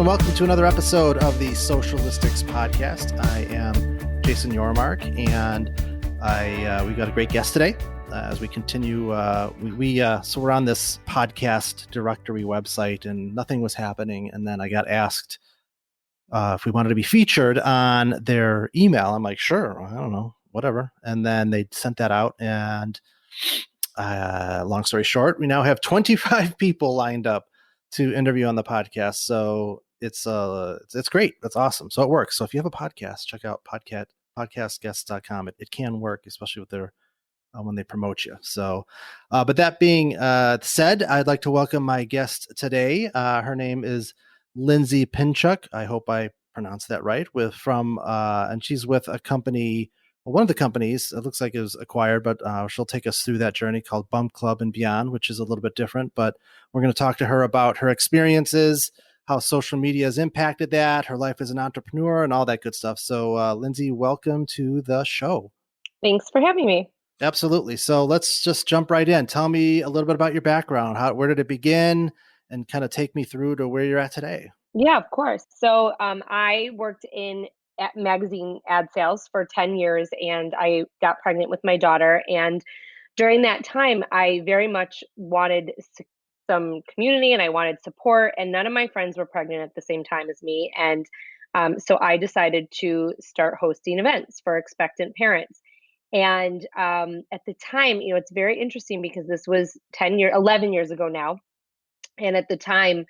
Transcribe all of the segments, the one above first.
welcome to another episode of the Socialistics Podcast. I am Jason Yormark, and we got a great guest today as we continue. So we're on this podcast directory website, and nothing was happening. And then I got asked if we wanted to be featured on their email. I'm like, sure, I don't know, whatever. And then they sent that out, and long story short, we now have 25 people lined up to interview on the podcast. So it's great. That's awesome. So it works. So if you have a podcast, check out podcastguests.com. It can work, especially with their when they promote you. So, but that being said, I'd like to welcome my guest today. Her name is Lindsay Pinchuk. I hope I pronounced that right. And she's with a company. One of the companies, it looks like it was acquired, but she'll take us through that journey called Bump Club and Beyond, which is a little bit different. But we're going to talk to her about her experiences, how social media has impacted that, her life as an entrepreneur, and all that good stuff. So, Lindsay, welcome to the show. Thanks for having me. Absolutely. So let's just jump right in. Tell me a little bit about your background. Where did it begin, and kind of take me through to where you're at today. Yeah, of course. So I worked in magazine ad sales for 10 years, and I got pregnant with my daughter. And during that time, I very much wanted some community, and I wanted support, and none of my friends were pregnant at the same time as me. And so I decided to start hosting events for expectant parents. And at the time, it's very interesting because this was 11 years ago now. And at the time,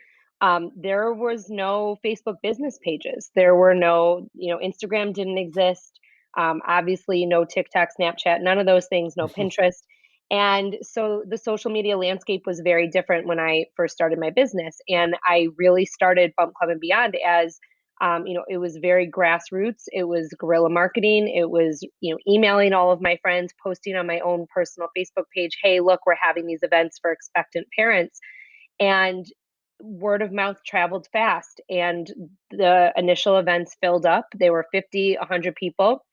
there was no Facebook business pages. There were no, Instagram didn't exist. Obviously, no TikTok, Snapchat, none of those things, no Pinterest. And so the social media landscape was very different when I first started my business. And I really started Bump Club and Beyond as, it was very grassroots. It was guerrilla marketing. It was, emailing all of my friends, posting on my own personal Facebook page, hey, look, we're having these events for expectant parents. And word of mouth traveled fast, and the initial events filled up. They were 50, 100 people,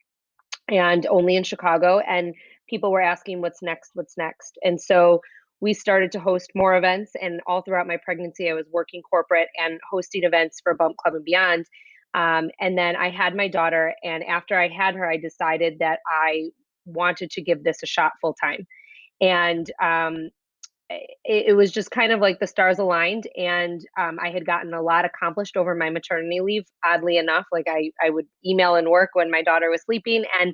and only in Chicago. And people were asking, what's next? What's next? And so we started to host more events. And all throughout my pregnancy, I was working corporate and hosting events for Bump Club and Beyond. And then I had my daughter. And after I had her, I decided that I wanted to give this a shot full time. And it was just kind of like the stars aligned, and I had gotten a lot accomplished over my maternity leave. Oddly enough, like I would email and work when my daughter was sleeping, and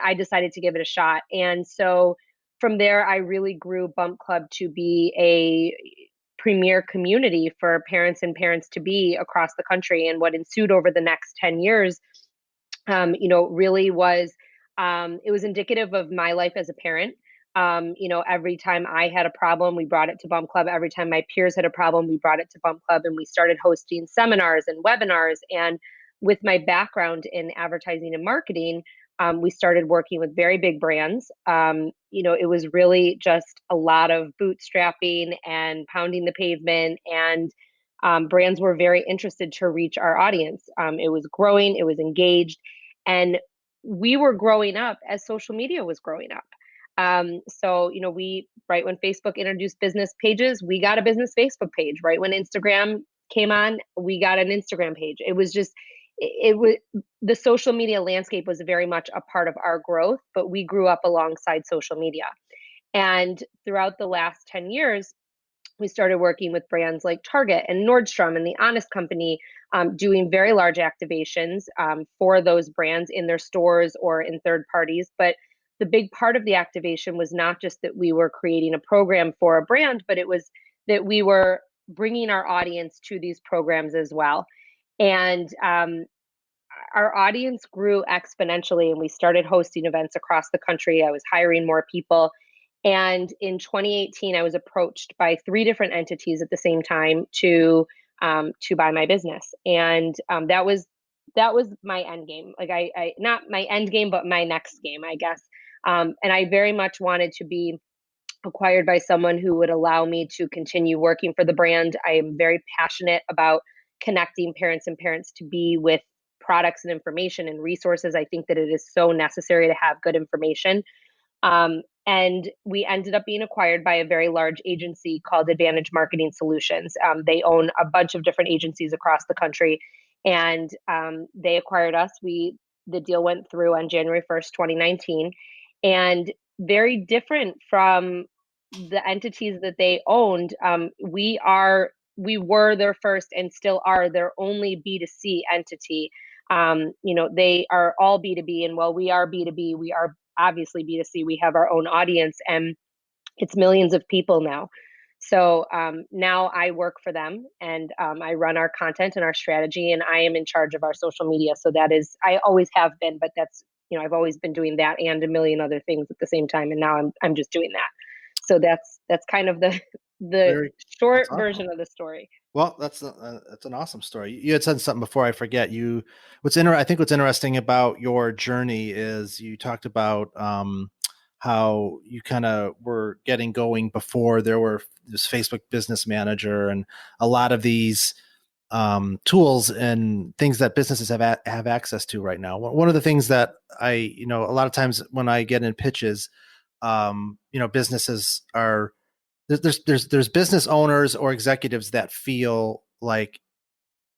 I decided to give it a shot. And so from there, I really grew Bump Club to be a premier community for parents and parents to be across the country. And what ensued over the next 10 years, really was it was indicative of my life as a parent. Every time I had a problem, we brought it to Bump Club. Every time my peers had a problem, we brought it to Bump Club, and we started hosting seminars and webinars. And with my background in advertising and marketing, we started working with very big brands. It was really just a lot of bootstrapping and pounding the pavement, and brands were very interested to reach our audience. It was growing, it was engaged, and we were growing up as social media was growing up. Right when Facebook introduced business pages, we got a business Facebook page. Right when Instagram came on, we got an Instagram page. It was just, it was, the social media landscape was very much a part of our growth, but we grew up alongside social media. And throughout the last 10 years, we started working with brands like Target and Nordstrom and The Honest Company, doing very large activations for those brands in their stores or in third parties. But the big part of the activation was not just that we were creating a program for a brand, but it was that we were bringing our audience to these programs as well. And our audience grew exponentially, and we started hosting events across the country. I was hiring more people. And in 2018, I was approached by 3 different entities at the same time to buy my business. And that was my end game. Like I not my end game, but my next game, I guess. And I very much wanted to be acquired by someone who would allow me to continue working for the brand. I am very passionate about connecting parents and parents to be with products and information and resources. I think that it is so necessary to have good information. And we ended up being acquired by a very large agency called Advantage Marketing Solutions. They own a bunch of different agencies across the country, and they acquired us. The deal went through on January 1st, 2019, and very different from the entities that they owned. We were their first and still are their only B2C entity. They are all B2B, and while we are B2B, we are obviously B2C. We have our own audience, and it's millions of people now. So now I work for them, and I run our content and our strategy, and I am in charge of our social media. So that is, I always have been, but that's, I've always been doing that and a million other things at the same time, and now I'm just doing that. So that's kind of the short That's awesome. version of the story. Well, that's an awesome story. You had said something before I forget. I think what's interesting about your journey is you talked about how you kind of were getting going before there were this Facebook Business Manager and a lot of these tools and things that businesses have access to right now. One of the things that a lot of times when I get in pitches, businesses are there's business owners or executives that feel like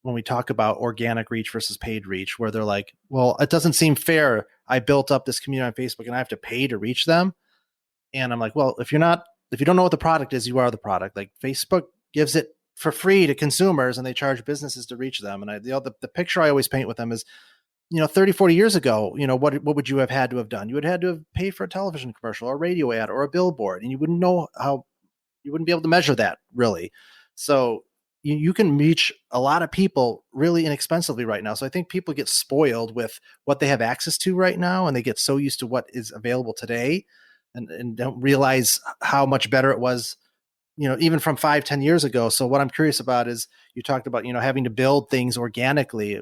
when we talk about organic reach versus paid reach, where they're like, well, it doesn't seem fair. I built up this community on Facebook and I have to pay to reach them. And I'm like, well, if you don't know what the product is, you are the product. Like Facebook gives it for free to consumers and they charge businesses to reach them. And the picture I always paint with them is, 30, 40 years ago, what would you have had to have done? You would have had to have paid for a television commercial or a radio ad or a billboard, and you wouldn't know how, you wouldn't be able to measure that really. So you can reach a lot of people really inexpensively right now. So I think people get spoiled with what they have access to right now, and they get so used to what is available today and don't realize how much better it was, even from 5-10 years ago. So what I'm curious about is you talked about, having to build things organically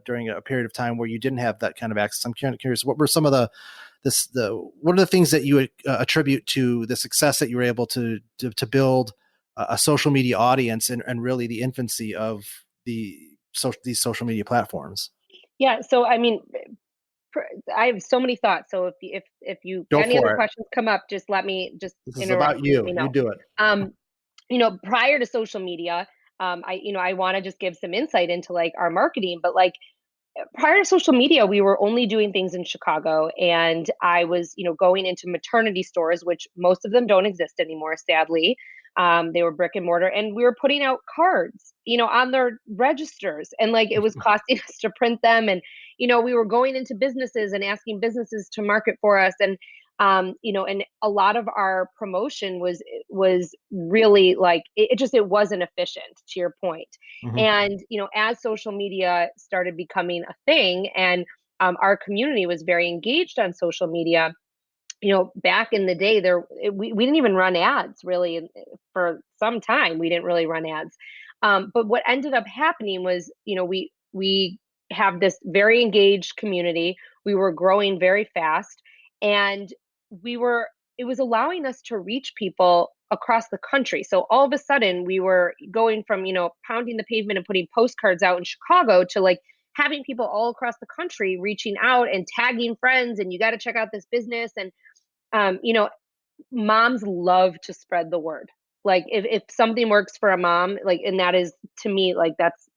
during a period of time where you didn't have that kind of access. I'm kind of curious, what were some of what are the things that you would attribute to the success that you were able to build a social media audience and really the infancy of these social media platforms? Yeah. So, I mean, I have so many thoughts. So if Go any other for it. questions come up, just This is interrupt about and let you. me You know. do it. Um, Prior to social media, I want to just give some insight into like our marketing, but like prior to social media, we were only doing things in Chicago, and I was, going into maternity stores, which most of them don't exist anymore, sadly. They were brick and mortar, and we were putting out cards, on their registers, and like it was costing us to print them, and we were going into businesses and asking businesses to market for us, and and a lot of our promotion was really like it wasn't efficient, to your point. Mm-hmm. And, as social media started becoming a thing, and our community was very engaged on social media, back in the day, we didn't even run ads really for some time. We didn't really run ads. But what ended up happening was, we have this very engaged community. We were growing very fast, and we were it was allowing us to reach people across the country. So all of a sudden we were going from, pounding the pavement and putting postcards out in Chicago to like having people all across the country reaching out and tagging friends, and you got to check out this business. And um, you know, moms love to spread the word. Like if something works for a mom, like, and that is, to me, like that's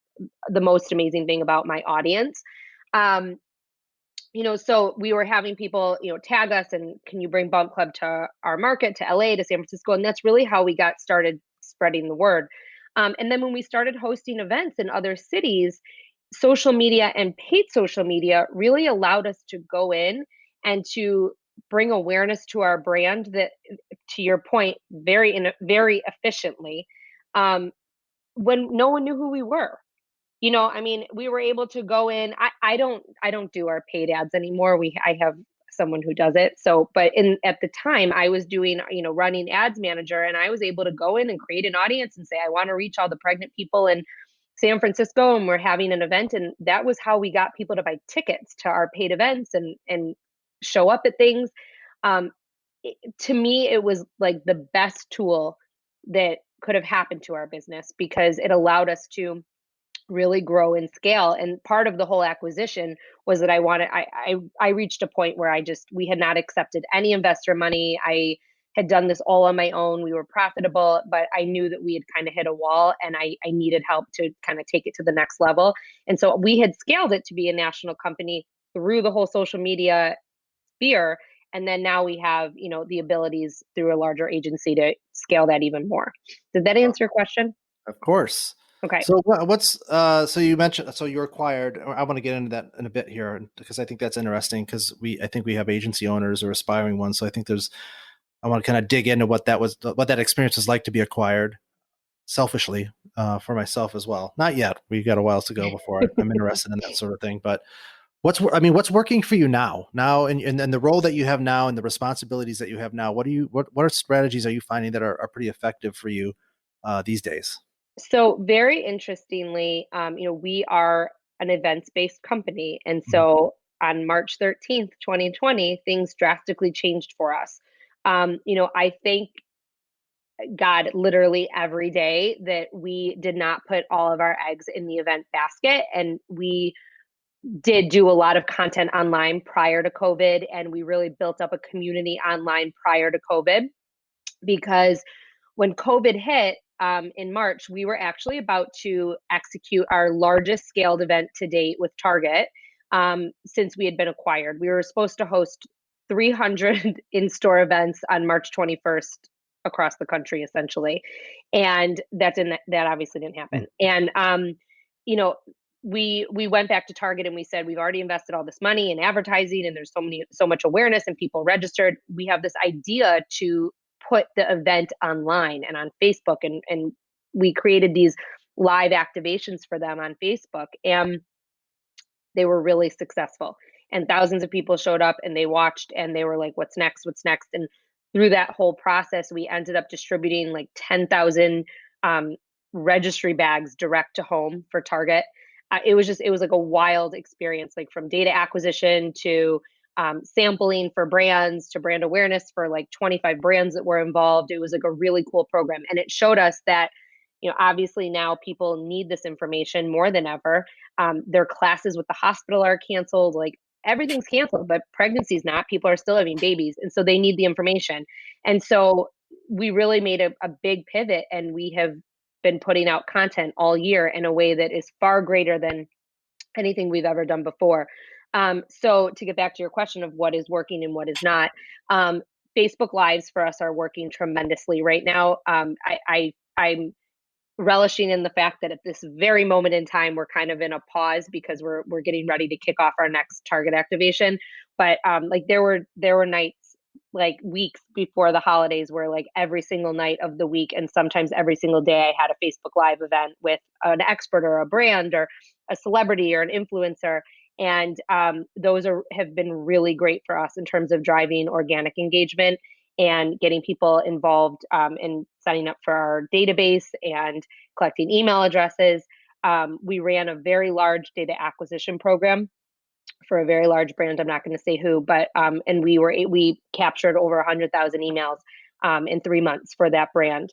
the most amazing thing about my audience. Um, so we were having people, tag us and can you bring Bump Club to our market, to LA, to San Francisco. And that's really how we got started spreading the word. And then when we started hosting events in other cities, social media and paid social media really allowed us to go in and to bring awareness to our brand that, to your point, very efficiently, um, when no one knew who we were. I mean, we were able to go in. I don't do our paid ads anymore. I have someone who does it. So, but at the time I was doing, running ads manager, and I was able to go in and create an audience and say, I want to reach all the pregnant people in San Francisco, and we're having an event. And that was how we got people to buy tickets to our paid events and show up at things. Um, to me, it was like the best tool that could have happened to our business, because it allowed us to really grow and scale. And part of the whole acquisition was that I reached a point where we had not accepted any investor money. I had done this all on my own. We were profitable, but I knew that we had kind of hit a wall, and I needed help to kind of take it to the next level. And so we had scaled it to be a national company through the whole social media sphere. And then now we have, the abilities through a larger agency to scale that even more. Did that answer your question? Of course. Okay. So what's so you mentioned, so you acquired, I want to get into that in a bit here because I think that's interesting because I think we have agency owners or aspiring ones. So I think I want to kind of dig into what that experience was like to be acquired selfishly, for myself as well. Not yet. We got a while to go before I'm interested in that sort of thing, but what's working for you now in the role that you have now and the responsibilities that you have now? What are strategies are you finding that are pretty effective for you these days? So very interestingly, we are an events-based company. And Mhm. so on March 13th, 2020, things drastically changed for us. I thank God literally every day that we did not put all of our eggs in the event basket. And we did do a lot of content online prior to COVID. And we really built up a community online prior to COVID, because when COVID hit in March, we were actually about to execute our largest scaled event to date with Target, since we had been acquired. We were supposed to host 300 in store events on March 21st across the country, essentially. And that obviously didn't happen. And, you know, we went back to Target and we said, we've already invested all this money in advertising and there's so much awareness and people registered. We have this idea to put the event online and on Facebook, and we created these live activations for them on Facebook, and they were really successful. And thousands of people showed up and they watched and they were like, what's next? What's next? And through that whole process, we ended up distributing like 10,000 um, registry bags direct to home for Target. It was like a wild experience, like from data acquisition to sampling for brands to brand awareness for like 25 brands that were involved. It was like a really cool program. And it showed us that, obviously now people need this information more than ever. Their classes with the hospital are canceled. Like everything's canceled, but pregnancy's not. People are still having babies. And so they need the information. And so we really made a big pivot, and we have been putting out content all year in a way that is far greater than anything we've ever done before. So to get back to your question of what is working and what is not, Facebook Lives for us are working tremendously right now. I'm relishing in the fact that at this very moment in time, we're kind of in a pause because we're getting ready to kick off our next Target activation. But like there were nights, like weeks before the holidays, where like every single night of the week and sometimes every single day I had a Facebook Live event with an expert or a brand or a celebrity or an influencer. And those have been really great for us in terms of driving organic engagement and getting people involved in signing up for our database and collecting email addresses. We ran a very large data acquisition program for a very large brand. I'm not going to say who, but and we captured over 100,000 emails in 3 months for that brand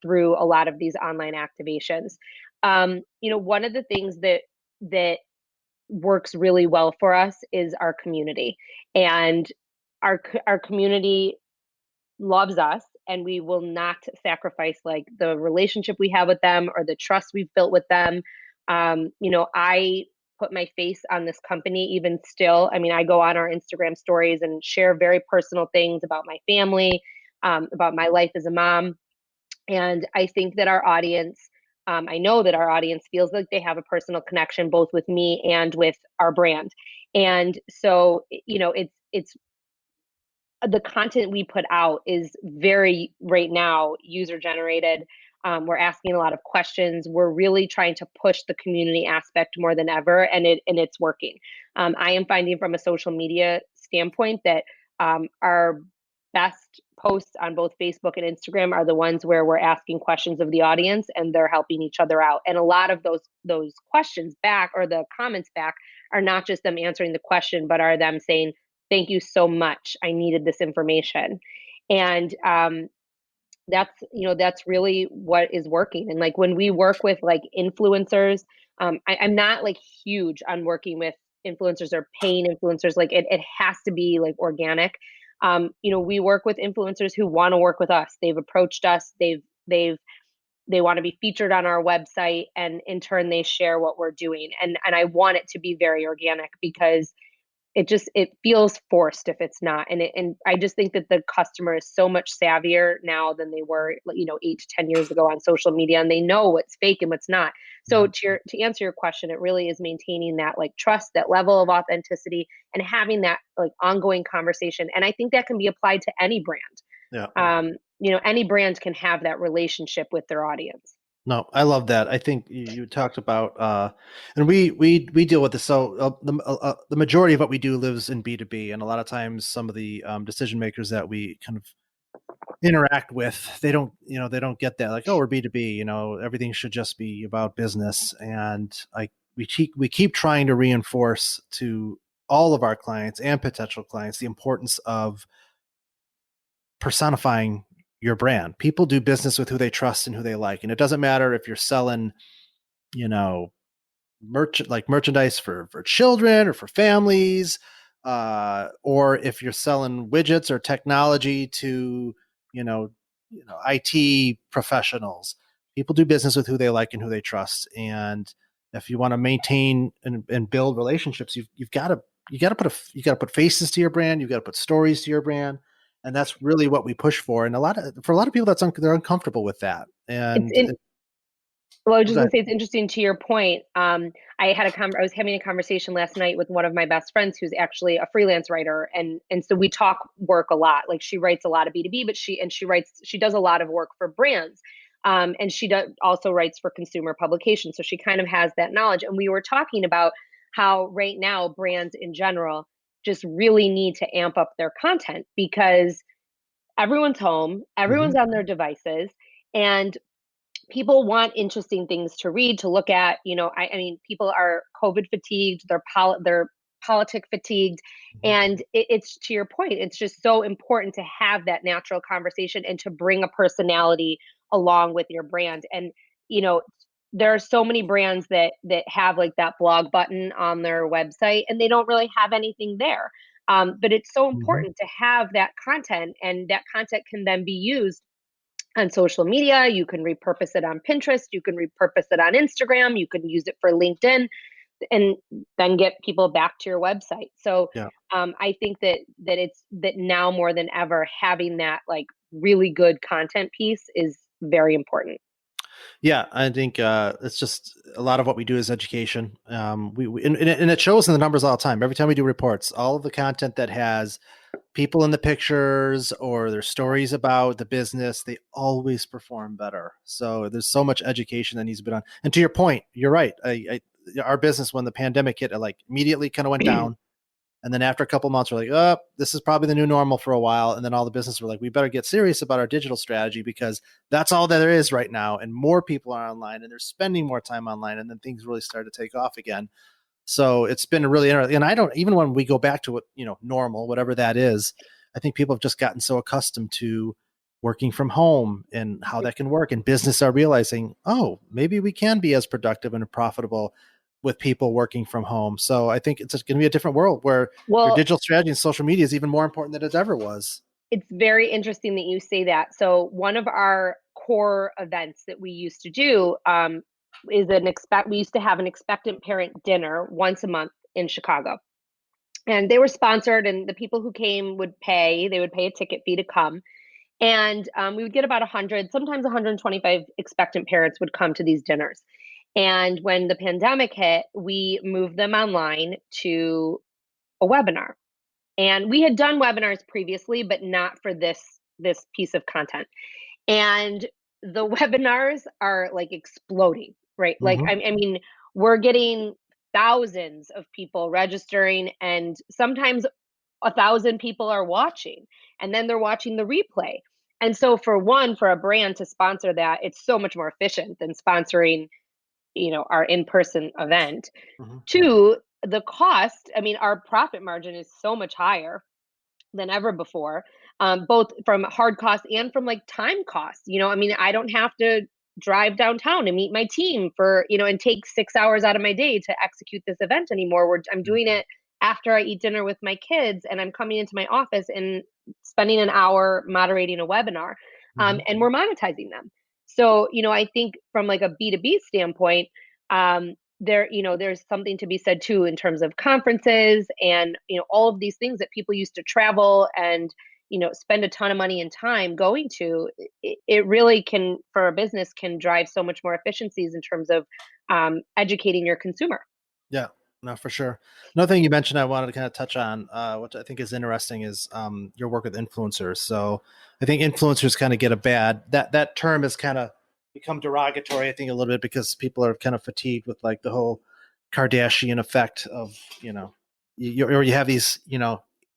through a lot of these online activations. One of the things that works really well for us is our community, and our community loves us, and we will not sacrifice like the relationship we have with them or the trust we've built with them. I put my face on this company even still. I mean, I go on our Instagram stories and share very personal things about my family, about my life as a mom. And I think that our audience, I know that our audience feels like they have a personal connection both with me and with our brand. And so, it's the content we put out is very right now user generated. We're asking a lot of questions. We're really trying to push the community aspect more than ever, and it's working. I am finding from a social media standpoint that our best posts on both Facebook and Instagram are the ones where we're asking questions of the audience and they're helping each other out. And a lot of those questions back, or the comments back, are not just them answering the question, but are them saying, thank you so much. I needed this information. And that's really what is working. And like when we work with like influencers, I'm not like huge on working with influencers or paying influencers. Like it has to be like organic. We work with influencers who want to work with us. They've approached us. They want to be featured on our website, and in turn they share what we're doing. And I want it to be very organic, because it feels forced if it's not. And I just think that the customer is so much savvier now than they were 8 to 10 years ago on social media, and they know what's fake and what's not. So Yeah. to answer your question, it really is maintaining that like trust, that level of authenticity, and having that like ongoing conversation. And I think that can be applied to any brand. Yeah. Any brand can have that relationship with their audience. No, I love that. I think you talked about, and we deal with this. So the majority of what we do lives in B2B, and a lot of times some of the decision makers that we kind of interact with, they don't get that. Like, oh, we're B2B. Everything should just be about business. And we keep trying to reinforce to all of our clients and potential clients the importance of personifying your brand. People do business with who they trust and who they like. And it doesn't matter if you're selling, you know, merchandise for children or for families, or if you're selling widgets or technology to, you know, IT professionals. People do business with who they like and who they trust. And if you want to maintain and build relationships, you've got to you got to put faces to your brand. You've got to put stories to your brand, and that's really what we push for. And for a lot of people, they're uncomfortable with that. It's And in, Well, I was oh, just go gonna ahead. say it's interesting to your point. I was having a conversation last night with one of my best friends who's actually a freelance writer, and so we talk work a lot. Like she writes a lot of B2B, but she does a lot of work for brands. And she also writes for consumer publications, so she kind of has that knowledge. And we were talking about how right now brands in general just really need to amp up their content, because everyone's home, Mhm. everyone's on their devices, and people want interesting things to read, to look at. I mean, people are COVID fatigued, they're politic fatigued. Mhm. And it's to your point, it's just so important to have that natural conversation and to bring a personality along with your brand. And you know there are so many brands that have like that blog button on their website, and they don't really have anything there. But it's so Mhm. important to have that content, and that content can then be used on social media. You can repurpose it on Pinterest. You can repurpose it on Instagram. You can use it for LinkedIn, and then get people back to your website. So Yeah. I think that now more than ever, having that like really good content piece is very important. Yeah, I think it's just a lot of what we do is education. And it shows in the numbers all the time. Every time we do reports, all of the content that has people in the pictures or their stories about the business, they always perform better. So there's so much education that needs to be done. And to your point, you're right. Our business, when the pandemic hit, it like immediately kind of went down. And then after a couple months, we're like, oh, this is probably the new normal for a while. And then all the businesses were like, we better get serious about our digital strategy, because that's all that there is right now. And more people are online and they're spending more time online. And then things really started to take off again. So it's been really interesting. And I don't, even when we go back to what, normal, whatever that is, I think people have just gotten so accustomed to working from home and how that can work. And business are realizing, oh, maybe we can be as productive and profitable with people working from home. So I think it's going to be a different world where your Well, digital strategy and social media is even more important than it ever was. it's very interesting that you say that. So one of our core events that we used to do, is we used to have an expectant parent dinner once a month in Chicago. And they were sponsored, and the people who came they would pay a ticket fee to come. And we would get about 100, sometimes 125 expectant parents would come to these dinners. And when the pandemic hit, we moved them online to a webinar. And we had done webinars previously, but not for this piece of content. And the webinars are like exploding, right? Like Hmm. I mean, we're getting thousands of people registering, and sometimes 1,000 people are watching, and then they're watching the replay. And so for a brand to sponsor that, it's so much more efficient than sponsoring, our in-person event. Hmm. Two, the cost, I mean, our profit margin is so much higher than ever before, both from hard costs and from like time costs. I mean, I don't have to. drive downtown and meet my team for, and take 6 hours out of my day to execute this event anymore. I'm doing it after I eat dinner with my kids, and I'm coming into my office and spending an hour moderating a webinar, and we're monetizing them. So, I think from like a B2B standpoint, there's something to be said too in terms of conferences and, all of these things that people used to travel and, spend a ton of money and time going to. It really can, for a business, can drive so much more efficiencies in terms of educating your consumer. Yeah, no, for sure. Another thing you mentioned I wanted to kind of touch on, which I think is interesting, is your work with influencers. So I think influencers kind of get a bad, that term has kind of become derogatory, I think, a little bit, because people are kind of fatigued with like the whole Kardashian effect of, or you have these,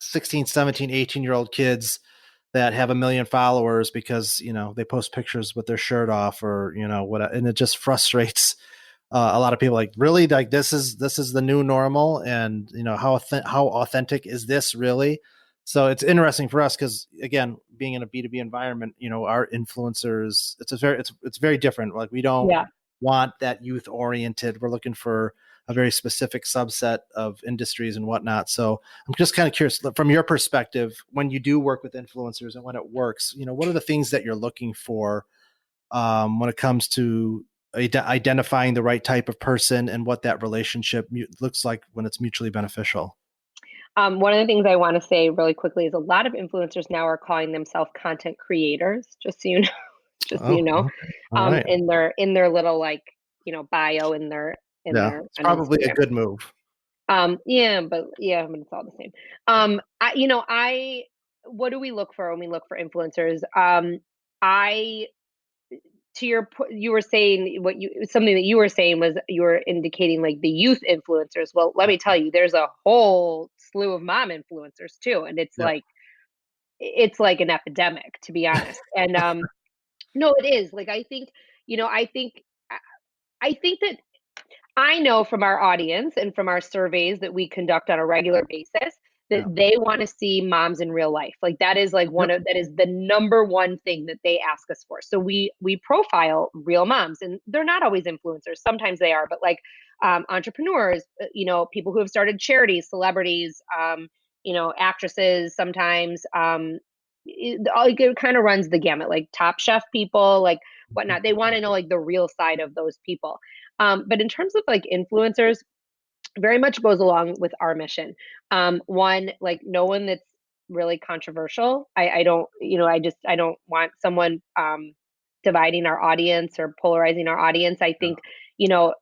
16, 17, 18-year-old kids that have 1 million followers because, they post pictures with their shirt off or, what, and it just frustrates a lot of people. Like, really, like this is the new normal, and how authentic is this really? So it's interesting for us because, again, being in a B2B environment, our influencers, it's very different. Like, we don't want that youth oriented. We're looking for a very specific subset of industries and whatnot. So I'm just kind of curious from your perspective, when you do work with influencers and when it works, what are the things that you're looking for when it comes to identifying the right type of person and what that relationship looks like when it's mutually beneficial? One of the things I want to say really quickly is a lot of influencers now are calling themselves content creators, just so you know, Okay. All right. in their little, like, bio in their It's on probably a Instagram. good move. But it's all the same. I what do we look for when we look for influencers? I To your you were saying something that you were saying was you were indicating like the youth influencers. Well, let me tell you, there's a whole slew of mom influencers too, and Yeah. it's like an epidemic, to be honest. And no, it is. Like, I think, I I think that I know from our audience and from our surveys that we conduct on a regular basis that Yeah. they want to see moms in real life. Like, that is like Yep. that is the number one thing that they ask us for. So we profile real moms, and they're not always influencers. Sometimes they are, but like entrepreneurs, people who have started charities, celebrities, actresses. Sometimes it kind of runs the gamut, like Top Chef people, like whatnot. They want to know like the real side of those people. But in terms of like influencers, very much goes along with our mission. One, like, no one that's really controversial. I don't, I don't want someone dividing our audience or polarizing our audience. I think, you know,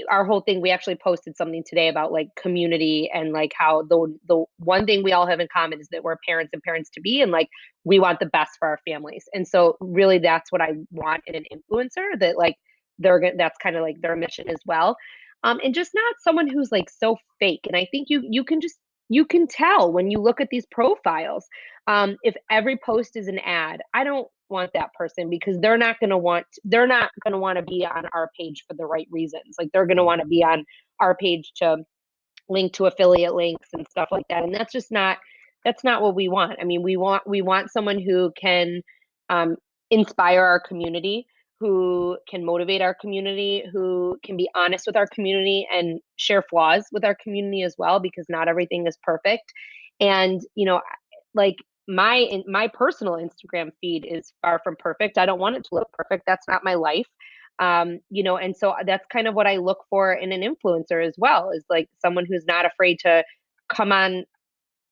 our whole thing, we actually posted something today about like community and like how the one thing we all have in common is that we're parents and parents to be, and like we want the best for our families. And so really that's what I want in an influencer, that like that's kind of like their mission as well. And just not someone who's like so fake. And I think you can tell when you look at these profiles. If every post is an ad, I don't want that person, because they're not going to want to be on our page for the right reasons. Like, they're going to want to be on our page to link to affiliate links and stuff like that. And that's not what we want. I mean, we want someone who can um, inspire our community, who can motivate our community, who can be honest with our community and share flaws with our community as well, because not everything is perfect. And like, my personal Instagram feed is far from perfect. I don't want it to look perfect. That's not my life. And so that's kind of what I look for in an influencer as well, is like someone who's not afraid to come on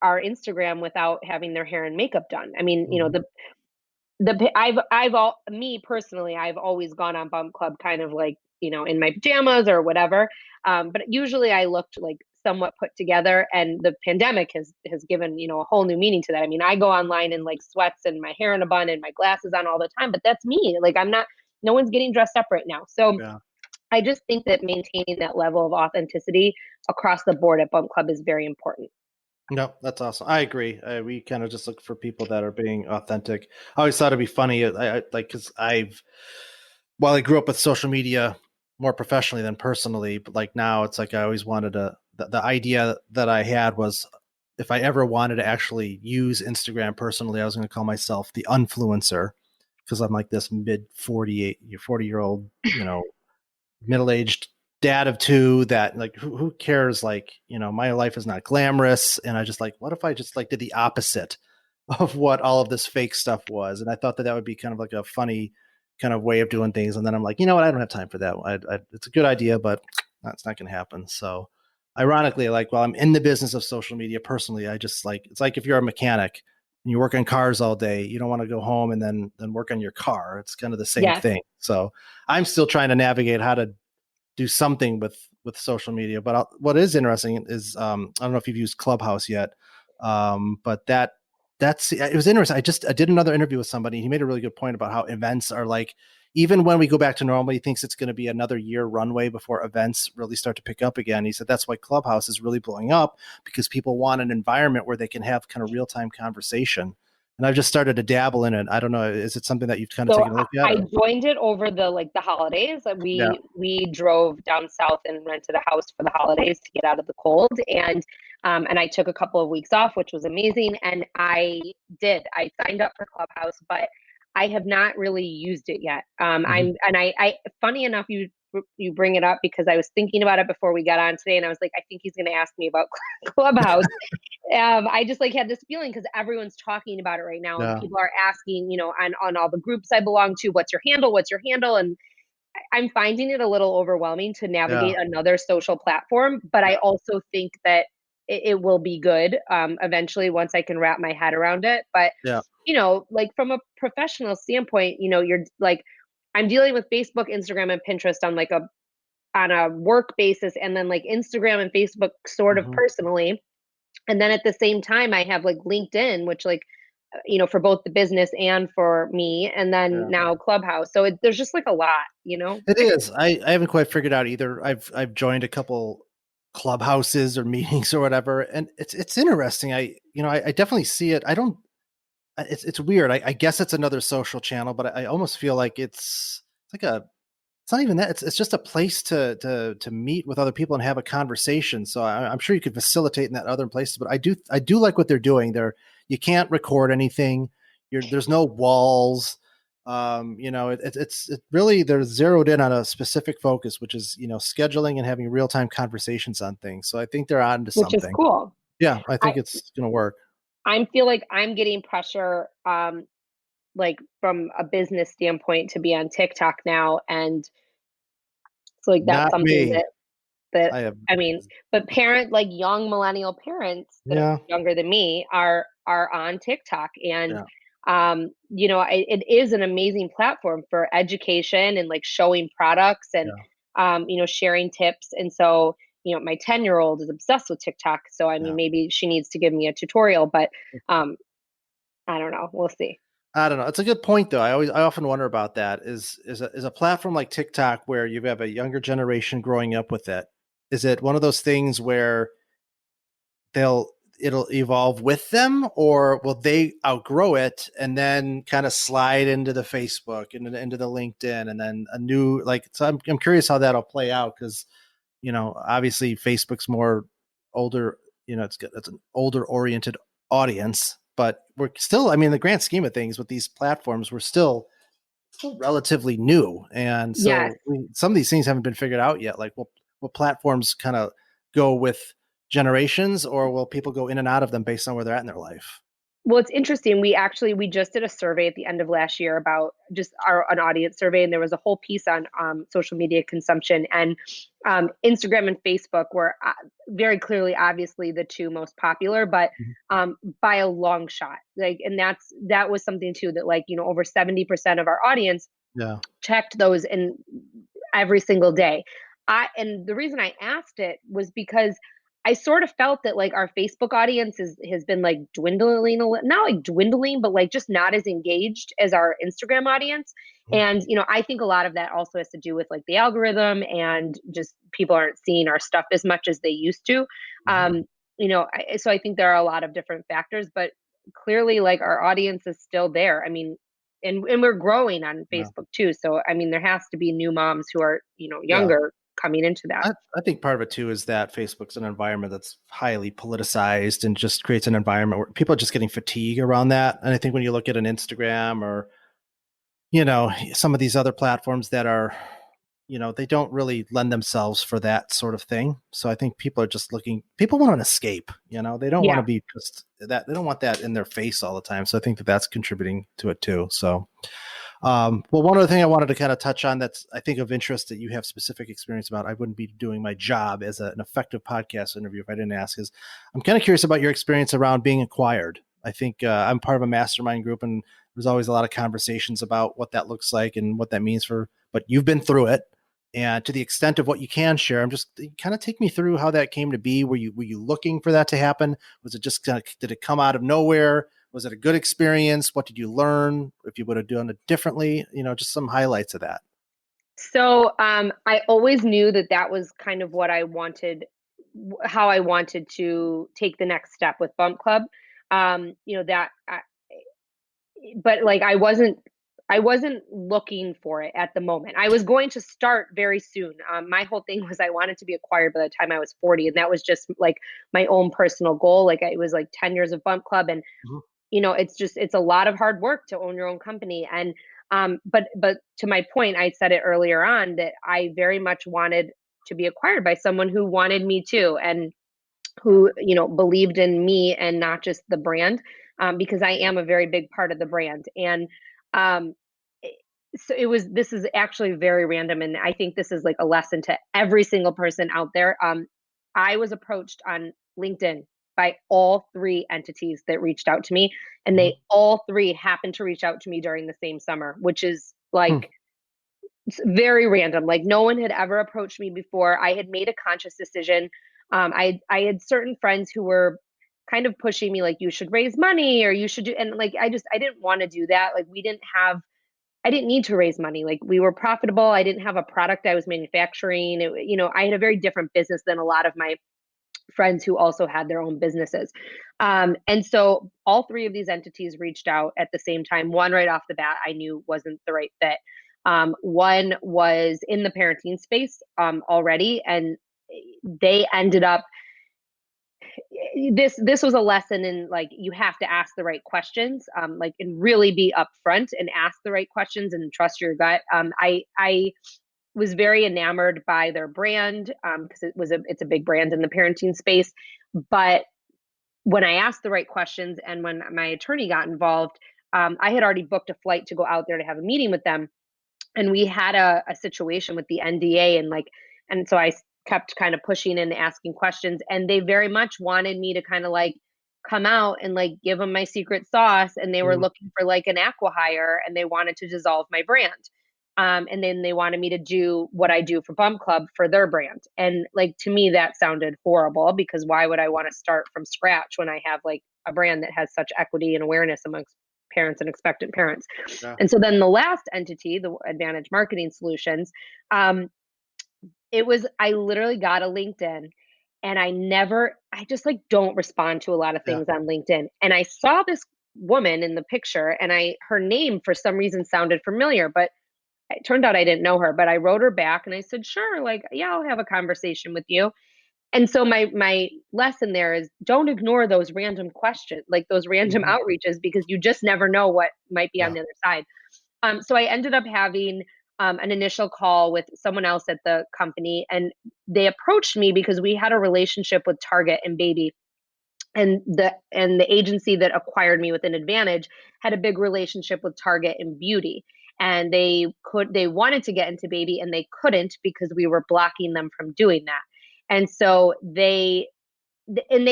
our Instagram without having their hair and makeup done. I mean, Mhm. I've all me personally, I've always gone on Bump Club kind of like, in my pajamas or whatever. But usually I looked like somewhat put together, and the pandemic has given, a whole new meaning to that. I mean, I go online in like sweats and my hair in a bun and my glasses on all the time, but that's me. Like, I'm not no one's getting dressed up right now. So Yeah. I just think that maintaining that level of authenticity across the board at Bump Club is very important. No, that's awesome. I agree. We kind of just look for people that are being authentic. I always thought it'd be funny, I like, because while I grew up with social media more professionally than personally, but like now it's like I always wanted the idea that I had was, if I ever wanted to actually use Instagram personally, I was going to call myself the influencer, because I'm like this mid 40 year old, middle aged dad of two that like who cares, like my life is not glamorous, and I just like, what if I just like did the opposite of what all of this fake stuff was. And I thought that that would be kind of like a funny kind of way of doing things. And then I'm like, you know what? I don't have time for that. It's a good idea, but that's not going to happen. So ironically, like while I'm in the business of social media personally, I just like, it's like if you're a mechanic and you work on cars all day, you don't want to go home and then work on your car. It's kind of the same Yes. thing. So I'm still trying to navigate how to do something with social media. But what is interesting is I don't know if you've used Clubhouse yet, but that's it was interesting. I did another interview with somebody. He made a really good point about how events are like, even when we go back to normal, he thinks it's going to be another year runway before events really start to pick up again. He said that's why Clubhouse is really blowing up, because people want an environment where they can have kind of real time conversation. And I've just started to dabble in it. I don't know. Is it something that you've kind of So taken a look at? I Or? joined it over the holidays. Yeah. We drove down south and rented a house for the holidays to get out of the cold, and I took a couple of weeks off, which was amazing. And I signed up for Clubhouse, but I have not really used it yet. Mhm. I funny enough, you bring it up because I was thinking about it before we got on today, and I was like, I think he's going to ask me about Clubhouse. I just like had this feeling because everyone's talking about it right now, and Yeah. people are asking, on all the groups I belong to, what's your handle? What's your handle? And I'm finding it a little overwhelming to Yeah. navigate another social platform, but I also think that it will be good eventually once I can wrap my head around it. But Yeah. like from a professional standpoint, you're like, I'm dealing with Facebook, Instagram, and Pinterest on a work basis, and then like Instagram and Facebook sort of Mhm. personally. And then at the same time, I have like LinkedIn, which like, for both the business and for me, and then Yeah. now Clubhouse. So there's just like a lot. It is. I haven't quite figured out either. I've joined a couple clubhouses or meetings or whatever, and it's interesting. I definitely see it. I don't. It's weird. I guess it's another social channel, but I almost feel like it's like a. It's not even that. It's just a place to meet with other people and have a conversation. So I'm sure you could facilitate in that other places, but I do like what they're doing. You can't record anything. There's no walls. It's really, they're zeroed in on a specific focus, which is scheduling and having real time conversations on things. So I think they're on to Which is something. cool. Yeah, I I think it's gonna work. I feel like I'm getting pressure, like from a business standpoint, to be on TikTok now, and so like that's Not something me. that I have. I mean, but like young millennial parents that are Yeah, younger than me are on TikTok, and yeah, it is an amazing platform for education and like showing products and yeah, sharing tips. And so my 10-year-old is obsessed with TikTok, so I mean yeah. maybe she needs to give me a tutorial, but um I don't know, we'll see. I don't know. It's a good point though. I often wonder about that. Is a platform like TikTok where you have a younger generation growing up with it? Is it one of those things where it'll evolve with them, or will they outgrow it and then kind of slide into the Facebook and into the LinkedIn, and then a new, like, so I'm curious how that'll play out, because obviously Facebook's more older, it's an older oriented audience, but we're still, I mean, in the grand scheme of things with these platforms, we're still relatively new. And Yes. so some of these things haven't been figured out yet. Like, what platforms kind of go with generations, or will people go in and out of them based on where they're at in their life? Well, it's interesting. We just did a survey at the end of last year about just an audience survey, and there was a whole piece on social media consumption, and Instagram and Facebook were very clearly, obviously, the two most popular, but Mhm. by a long shot. Like, and that was something too that like over 70% of our audience Yeah. checked those in every single day. And the reason I asked it was because I sort of felt that like our Facebook audience has been like dwindling not like dwindling, but like just not as engaged as our Instagram audience. Mhm. And I think a lot of that also has to do with like the algorithm, and just people aren't seeing our stuff as much as they used to. Mhm. So I think there are a lot of different factors, but clearly like our audience is still there. I mean, and we're growing on Yeah. Facebook too. So I mean, there has to be new moms who are Yeah. younger coming into that. I think part of it too is that Facebook's an environment that's highly politicized and just creates an environment where people are just getting fatigue around that. And I think when you look at an Instagram or some of these other platforms that are, they don't really lend themselves for that sort of thing. So I think people are just people want an escape, they don't want to Yeah. be just that. They don't want that in their face all the time. So I think that that's contributing to it too. So, well, one other thing I wanted to kind of touch on that's, I think, of interest that you have specific experience about, I wouldn't be doing my job as an effective podcast interview if I didn't ask, is I'm kind of curious about your experience around being acquired. I think I'm part of a mastermind group, and there's always a lot of conversations about what that looks like and what that means but you've been through it. And to the extent of what you can share, I'm just kind of take me through how that came to be. Were you looking for that to happen? Was it just did it come out of nowhere? Was it a good experience? What did you learn? If you would have done it differently, just some highlights of that. So I always knew that that was kind of what I wanted, how I wanted to take the next step with Bump Club. That, but like I wasn't looking for it at the moment. I was going to start very soon. My whole thing was I wanted to be acquired by the time I was 40, and that was just like my own personal goal. Like it was like 10 years of Bump Club, and Mhm. it's a lot of hard work to own your own company. And but to my point, I said it earlier on that I very much wanted to be acquired by someone who wanted me too, and who believed in me and not just the brand, because I am a very big part of the brand. And um it- so it was this is actually very random, and I think this is like a lesson to every single person out there. I was approached on LinkedIn by all three entities that reached out to me, and Mhm. they all three happened to reach out to me during the same summer, which is Hmm. like very random. Like no one had ever approached me before. I had made a conscious decision. I had certain friends who were kind of pushing me, like you should raise money or you should do, and like I didn't want to do that. Like I didn't need to raise money. Like we were profitable. I didn't have a product I was manufacturing. I had a very different business than a lot of my friends who also had their own businesses. And so all three of these entities reached out at the same time. One right off the bat, I knew wasn't the right fit. One was in the parenting space already, and they ended up. This was a lesson in like you have to ask the right questions, like and really be upfront and ask the right questions and trust your gut. I was very enamored by their brand because it's a big brand in the parenting space. But when I asked the right questions and when my attorney got involved, I had already booked a flight to go out there to have a meeting with them, and we had a situation with the NDA, and so I kept kind of pushing and asking questions, and they very much wanted me to kind of like come out and like give them my secret sauce, and they were Mhm. looking for like an acqui-hire, and they wanted to dissolve my brand. And then they wanted me to do what I do for Bum Club for their brand. And like to me, that sounded horrible because why would I want to start from scratch when I have like a brand that has such equity and awareness amongst parents and expectant parents? Yeah. And so then the last entity, the Advantage Marketing Solutions, um, I literally got a LinkedIn, and I just like don't respond to a lot of Yeah. things on LinkedIn. And I saw this woman in the picture, and her name for some reason sounded familiar, but it turned out I didn't know her. But I wrote her back and I said, sure, like, yeah, I'll have a conversation with you. And so my lesson there is don't ignore those random questions, like those random Mhm. outreaches, because you just never know what might be on Yeah. the other side. So I ended up having an initial call with someone else at the company, and they approached me because we had a relationship with Target and Baby, and the agency that acquired me with an Advantage had a big relationship with Target and Beauty, and they wanted to get into Baby and they couldn't because we were blocking them from doing that. And so they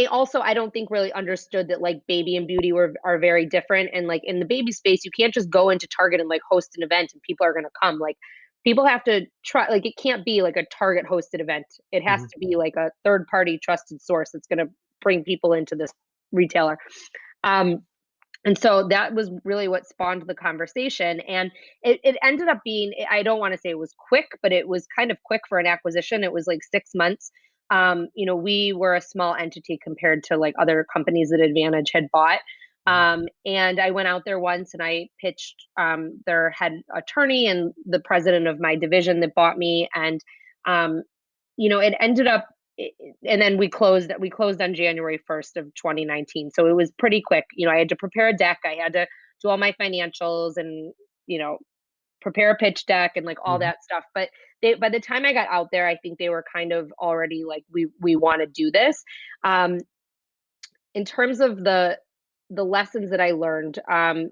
also I don't think really understood that like baby and beauty are very different. And like in the baby space, you can't just go into Target and like host an event and people are going to come. Like people have to try, like it can't be like a Target hosted event. It has Mhm. to be like a third party trusted source that's going to bring people into this retailer. um and so that was really what spawned the conversation. And it ended up being, I don't want to say it was quick, but it was kind of quick for an acquisition. It was like 6 months. We were a small entity compared to like other companies that Advantage had bought. Mhm. And I went out there once and I pitched their head attorney and the president of my division that bought me. And um, it ended up, and then we closed on January 1st of 2019. So it was pretty quick. I had to prepare a deck. I had to do all my financials and, you know, prepare a pitch deck and like all Hmm. that stuff. But they, by the time I got out there, I think they were kind of already like, we want to do this. Um, in terms of the lessons that I learned,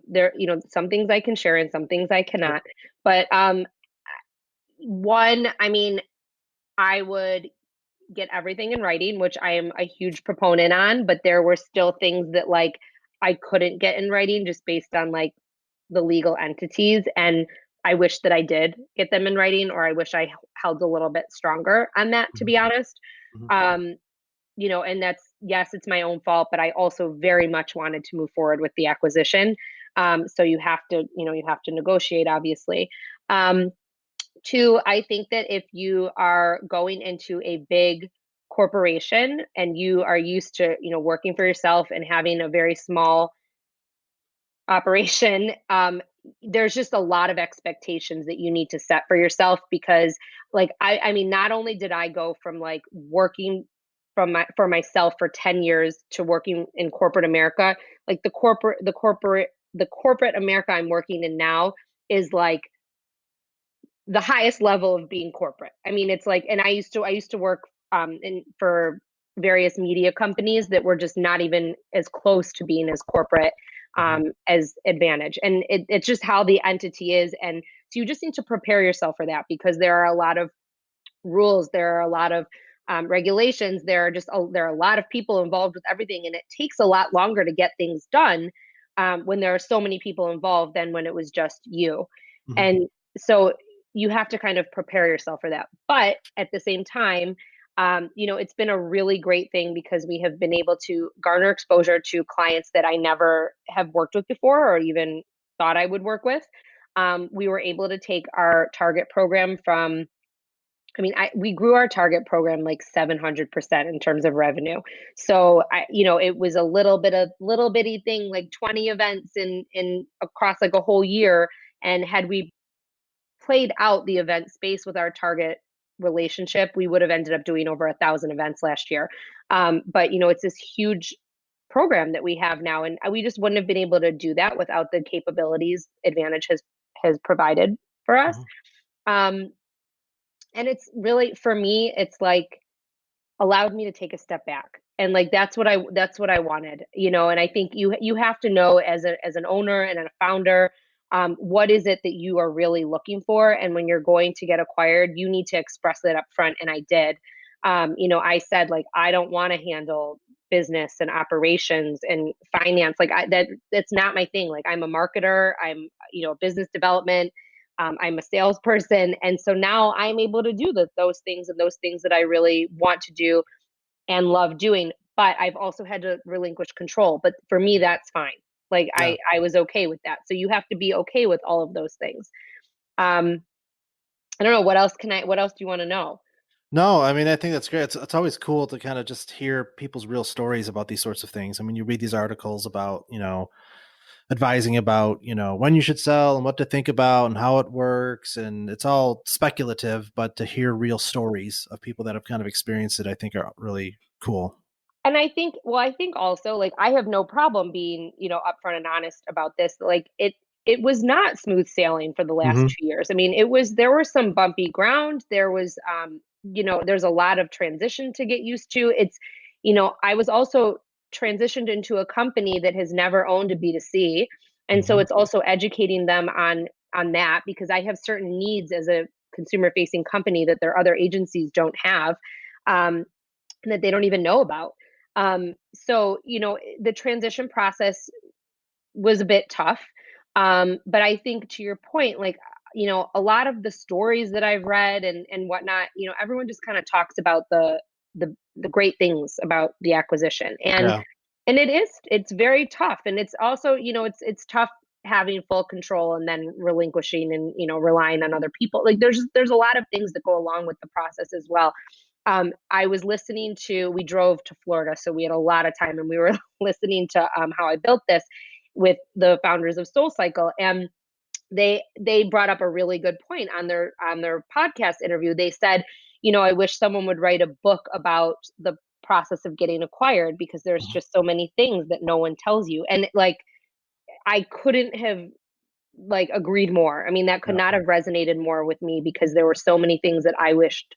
there, some things I can share and some things I Sure. cannot. But one, I mean, I would get everything in writing, which I am a huge proponent on, but there were still things that like I couldn't get in writing just based on like the legal entities. And I wish that I did get them in writing, or I wish I held a little bit stronger on that, to Hmm. be honest. Hmm. Um, and that's, yes, it's my own fault, but I also very much wanted to move forward with the acquisition. So you have to negotiate, obviously. Um, Two, I think that if you are going into a big corporation and you are used to, working for yourself and having a very small operation, there's just a lot of expectations that you need to set for yourself because like I mean, not only did I go from like working for myself for 10 years to working in corporate America, like the corporate America I'm working in now is like the highest level of being corporate. I mean, it's like, and I used to work in for various media companies that were just not even as close to being as corporate Hmm. as Advantage, and it's just how the entity is, and so you just need to prepare yourself for that because there are a lot of rules, there are a lot of regulations, there are a lot of people involved with everything, and it takes a lot longer to get things done when there are so many people involved than when it was just you. Hmm. And so you have to kind of prepare yourself for that. But at the same time, it's been a really great thing because we have been able to garner exposure to clients that I never have worked with before or even thought I would work with. We were able to take our target program from, I mean, we grew our target program like 700% in terms of revenue. So it was a little bitty thing, like 20 events in across like a whole year. And had we played out the event space with our target relationship, we would have ended up doing over 1,000 events last year. But it's this huge program that we have now, and we just wouldn't have been able to do that without the capabilities Advantage has provided for us. Hmm. Um, and it's really, for me, it's like allowed me to take a step back. And like that's what I wanted, and I think you have to know as an owner and a founder, what is it that you are really looking for, and when you're going to get acquired, you need to express that up front, and I did. I said like I don't want to handle business and operations and finance, like that's not my thing. Like I'm a marketer, I'm business development, I'm a salesperson, and so now I'm able to do those things and those things that I really want to do and love doing. But I've also had to relinquish control. But for me, that's fine. Like Yeah. I was okay with that. So you have to be okay with all of those things. Um, I don't know what else can I. What else do you want to know? No, I mean, I think that's great. It's always cool to kind of just hear people's real stories about these sorts of things. I mean, you read these articles about, advising about, when you should sell and what to think about and how it works. And it's all speculative, but to hear real stories of people that have kind of experienced it, I think are really cool. And I think, well, I think also like I have no problem being, upfront and honest about this. Like it was not smooth sailing for the last Hmm. 2 years. I mean, there was some bumpy ground. There was there's a lot of transition to get used to. I was also transitioned into a company that has never owned a B2C. And so Hmm. it's also educating them on that because I have certain needs as a consumer facing company that their other agencies don't have. And that they don't even know about. So, the transition process was a bit tough. But I think to your point, like, a lot of the stories that I've read and whatnot, everyone just kind of talks about the great things about the acquisition. Yeah. And it's very tough. And it's also, it's tough having full control and then relinquishing and, relying on other people. Like there's a lot of things that go along with the process as well. I was listening to, we drove to Florida, so we had a lot of time and we were listening to how I built this with the founders of Soul Cycle. And they brought up a really good point on their podcast interview. They said, I wish someone would write a book about the process of getting acquired because there's Mhm. just so many things that no one tells you. And like I couldn't have like agreed more. I mean, that could Yeah. not have resonated more with me because there were so many things that I wished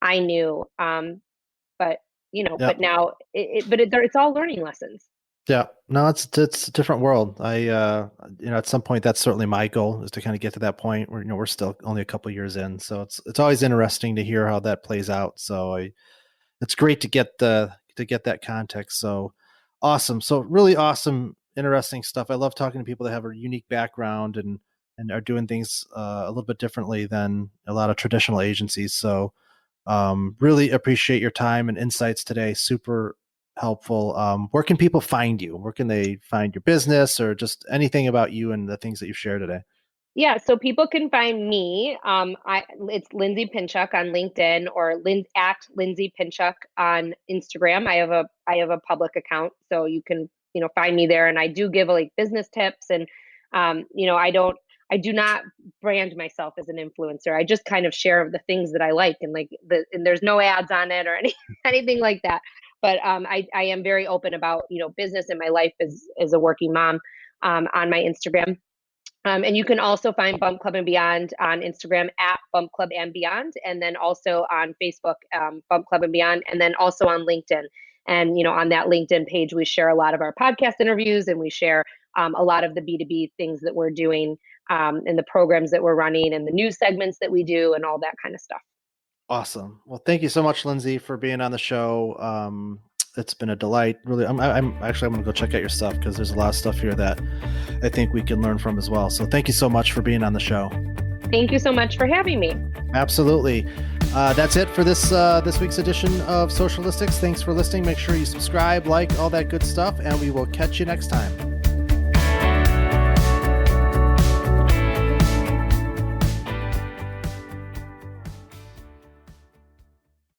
I knew. But Yeah. but now it's all learning lessons. Yeah. No, it's a different world. At some point that's certainly my goal is to kind of get to that point where, we're still only a couple of years in. So it's always interesting to hear how that plays out. So it's great to get that context. So awesome. So really awesome, interesting stuff. I love talking to people that have a unique background and are doing things a little bit differently than a lot of traditional agencies. So really appreciate your time and insights today. Super helpful. Where can people find you? Where can they find your business or just anything about you and the things that you've shared today? Yeah, so people can find me. It's Lindsay Pinchuk on LinkedIn or at Lindsay Pinchuk on Instagram. I have a public account, so you can find me there. And I do give like business tips, and I do not brand myself as an influencer. I just kind of share the things that I like, and and there's no ads on it or anything like that. But I am very open about business and my life as a working mom on my Instagram. And you can also find Bump Club and Beyond on Instagram at Bump Club and Beyond, and then also on Facebook, Bump Club and Beyond, and then also on LinkedIn. And on that LinkedIn page, we share a lot of our podcast interviews, and we share a lot of the B2B things that we're doing, and the programs that we're running, and the news segments that we do, and all that kind of stuff. Awesome. Well, thank you so much, Lindsay, for being on the show. It's been a delight. Really, I'm going to go check out your stuff because there's a lot of stuff here that I think we can learn from as well. So thank you so much for being on the show. Thank you so much for having me. Absolutely. That's it for this week's edition of Socialistics. Thanks for listening. Make sure you subscribe, like, all that good stuff, and we will catch you next time.